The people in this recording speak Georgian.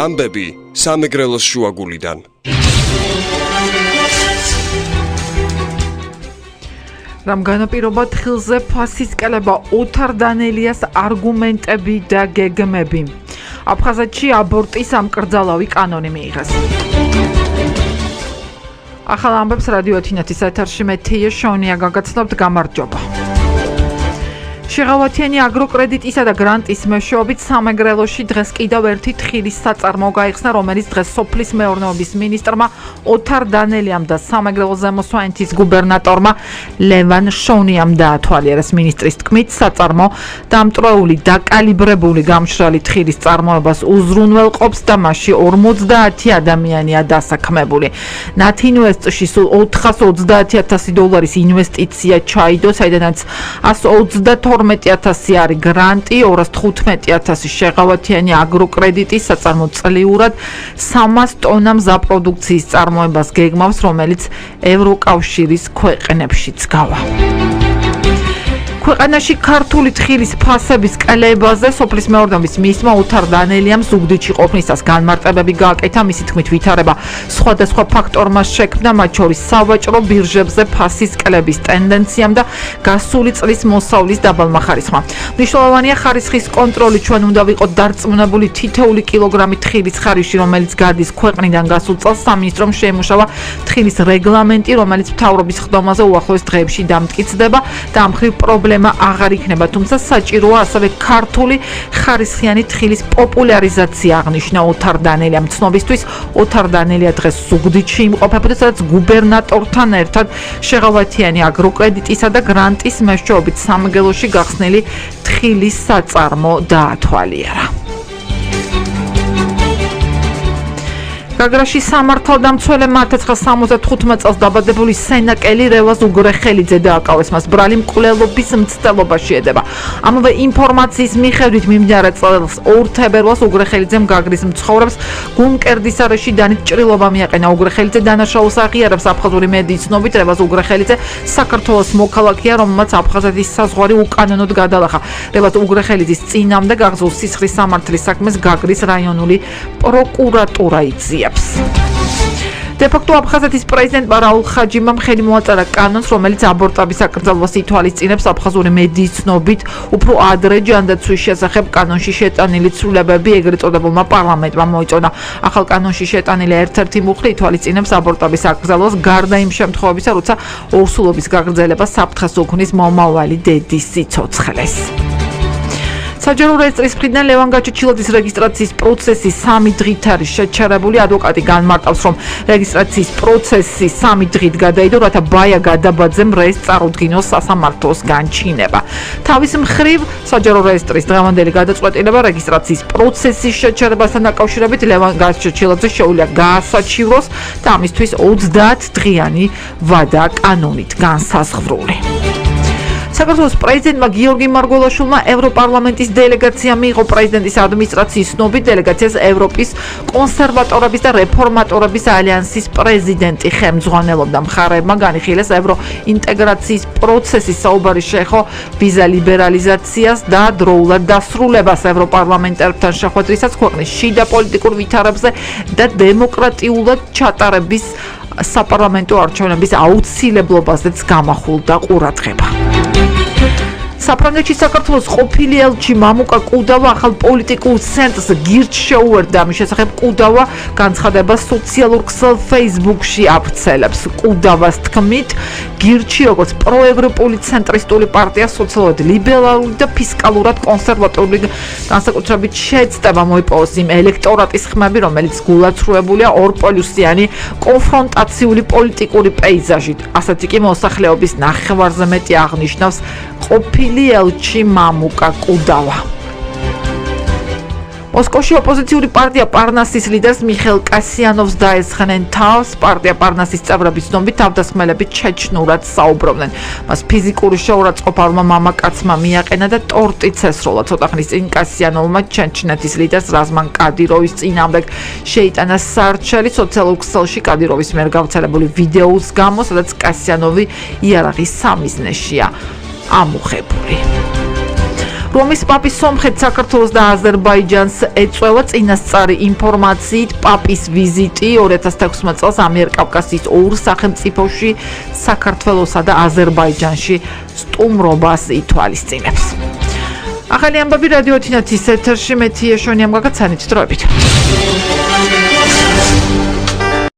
ამბები სამეგრელოს შუაგულიდან. რამ განაპირობა თხილზე ფასისკელება ოთარ დანელიას არგუმენტები და გეგმები. აფხაზეთში აბორტის ამკრძალავი კანონი მიიღეს. ახალ ამბებს რადიო ეთინეთის ეთერში მე თია შონია გაგაცნობთ გამარჯობა. შეღავათიანი აგროკრედიტისა და გრანტის მეშვეობით სამეგრელოში დღეს კიდევ ერთი თხილის საწარმო გაიხსნა, რომელიც დღეს სოფლის მეურნეობის მინისტრმა ოთარ დანელიამ და სამეგრელოს ზემოსვანეთის გუბერნატორმა ლევან შონიამ დაათვალიერეს. მინისტრის თქმით, საწარმო დამტვრეული დაკალიბრებული გამშრალი თხილის წარმოებას უზრუნველყოფს და მასში 50 ადამიანია დასაქმებული. ნათინვესტში სულ $430,000 ინვესტიცია ჩაიდო, საიდანაც 132,000 არის გრანტი, 215,000 შეღავათიანი აგროკრედიტი საწარმოწლიურად 300 ტონა მზაპროდუქციის წარმოებას გეგმავს, რომელიც ევროკავშირის ქვეყნებშიც გავა. ქვეყანაში ქართული თხილის ფასების კლებაზე სოფლის მეურნეობის მინისტრმა ოთარ დანელიამ ზუგდიდში ყოფნისას განმარტებები გააკეთა. მისი თქმით, ვითარება სხვადასხვა ფაქტორმა შექმნა, მათ შორის სავაჭრო ბირჟებზე ფასის კლების ტენდენციამ და გასული წლის მოსავლის დაბალმა ხარისხმა. მნიშვნელოვანია ხარისხის კონტროლი. ჩვენ უნდა ვიყოთ დარწმუნებული თითოეული კილოგრამი თხილის ხარისში, რომელიც გადის ქვეყნიდან გასულ წელს სამინისტრომ შეიმუშავა თხილის რეგლამენტი, რომელიც მთავრობის ხდომაზე უახლოეს დღეებში დამტკიცდება და ამ მხრივ პრობლემა აღარ იქნება, თუმცა საჭიროა ასევე ქართული ხარისხიანი თხილის პოპულარიზაცია, აღნიშნა ოთარ დანელიამ. ცნობისთვის, ოთარ დანელია დღეს ზუგდიდში იმყოფებოდა, სადაც გუბერნატორთან ერთად შეღავათიანი აგროკრედიტისა და გრანტის მეშვეობით სამეგრელოში გახსნილი თხილის საწარმო დაათვალიერა. გაგრაში სამართალდამცველებმა 1975 წელს დაბადებული სენაკელი რევაზ უგრეხელიძე დააკავეს. მას ბრალი მკვლელობის მცდელობაში ედება. ამავე ინფორმაციის მიხედვით მიმდინარე წელს 2 თებერვალს უგრეხელიძემ გაგრის მცხოვრებს გუმკერდის არეში დანიჭრილობა მიაყენა. უგრეხელიძე დანაშაულს აღიარებს. აფხაზური მედიის ცნობით, რევაზ უგრეხელიძე საქართველოს მოქალაქეა, რომელმაც აფხაზეთის საზღვარი უკანონოდ გადალახა. რევაზ უგრეხელიძის წინამდე გახსოვ სისხლის სამართლის საქმეს გაგრის რაიონული პროკურატურა იწია. დე-ფაქტო აფხაზეთის პრეზიდენტმა რაულ ხაჯიმამ ხელი მოაწერა კანონს, რომელიც აბორტების აკრძალვას ითვალისწინებს. აფხაზური მედიის ცნობით, უფრო ადრე ჯანდაცვის შესახებ კანონში შეტანილი ცვლილებები ეგრეთ წოდებულმა პარლამენტმა მოიწონა. ახალ კანონში შეტანილი ერთ-ერთი მუხლი ითვალისწინებს აბორტების აკრძალვას გარდა იმ შემთხვევებისა, როცა ორსულობის გაგრძელება საფრთხეს უქმნის მომავალი დედის სიცოცხლეს. საჯარო რეესტრის მხრიდან ლევან გაჩეჩილაძის რეგისტრაციის პროცესი 3 დღით არის შეჩერებული. ადვოკატი განმარტავს, რომ რეგისტრაციის პროცესი 3 დღით გადაიდო, რათა ბაია გადაბაძემ რეესტრს წარუდგინოს სასამართლოს განჩინება. თავის მხრივ, საჯარო რეესტრის დღევანდელი გადაწყვეტილება რეგისტრაციის პროცესის შეჩერებასთან დაკავშირებით ლევან გაჩეჩილაძეს შეუძლია გაასაჩივროს და ამისთვის 30 დღიანი ვადა კანონით განსაზღვრული. საქართველოს პრეზიდენტმა გიორგი მარგველაშვილმა ევროპარლამენტის დელეგაცია მიიღო. პრეზიდენტის ადმინისტრაციის ცნობით, დელეგაციას ევროპის კონსერვატორების და რეფორმატორების ალიანსის პრეზიდენტი ხელმძღვანელობდა. მხარეებმა განიხილეს ევროინტეგრაციის პროცესის საუბარი შეეხო ვიზა ლიბერალიზაციას და დროულად დასრულებას ევროპარლამენტარებთან შეხვედრისას ქვეყნის შიდა პოლიტიკურ ვითარებზე და დემოკრატიულად ჩატარების საპარლამენტო არჩევნების აუცილებლობაზეც გამახვილდა ყურადღება. საფრანგეთში საქართველოს ყოფილი ელჩი მამუკა კუდავა ახალ პოლიტიკურ ცენტრს გირჩ შეუერთდა. ამის შესახებ კუდავა განცხადებას სოციალურ ქსელ Facebook-ში აფრთხილებს. კუდავას თქმით, გირჩი როგორც პროევროპული ცენტრისტული პარტია სოციალურად ლიბერალური და ფისკალურად კონსერვატიული განსაკუთრებით შეეცდება მოიპოვოს იმ ელექტორატის ხმები, რომელიც გულაცრუებულია ორპოლუსიანი კონფრონტაციული პოლიტიკური პეიზაჟით. ასეთი კი მოსახლეობის ნახევარზე მეტი აღნიშნავს ყოფილი ელჩი მამუკა კუდავა. მოსკოვში ოპოზიციური პარტია პარნასის ლიდერს მიხეილ კასიანოვს დაესხნენ თავს. პარტია პარნასის წევრები ცნობით თავდასხმელებით ჩეჩნურად საუბრობდნენ. მას ფიზიკური შეურაცხყოფა მამაკაცმა მიაყენა და ტორტიც ესროლა. ცოტა ხნის წინ კასიანოვმა ჩეჩნეთის ლიდერს რაზმან კადიროვის წინააღმდეგ შეიტანა სარჩელი სოციალურ ქსელში კადიროვის მიერ გავრცელებული ვიდეოს გამო, სადაც კასიანოვი იარაღის სამიზნეშია ამუხებული. რომის პაპის სომხეთ საქართველოს და აზერბაიჯანს ეწევა წინასწარი ინფორმაციით პაპის ვიზიტი 2016 წელს ამიერკავკასიის ორ სახელმწიფოში საქართველოსა და აზერბაიჯანში სტუმრობას ითვალისწინებს. ახალი ამბები რადიო თინათის ეთერში მე თია შვენი ამ გაგაცანით დროებით.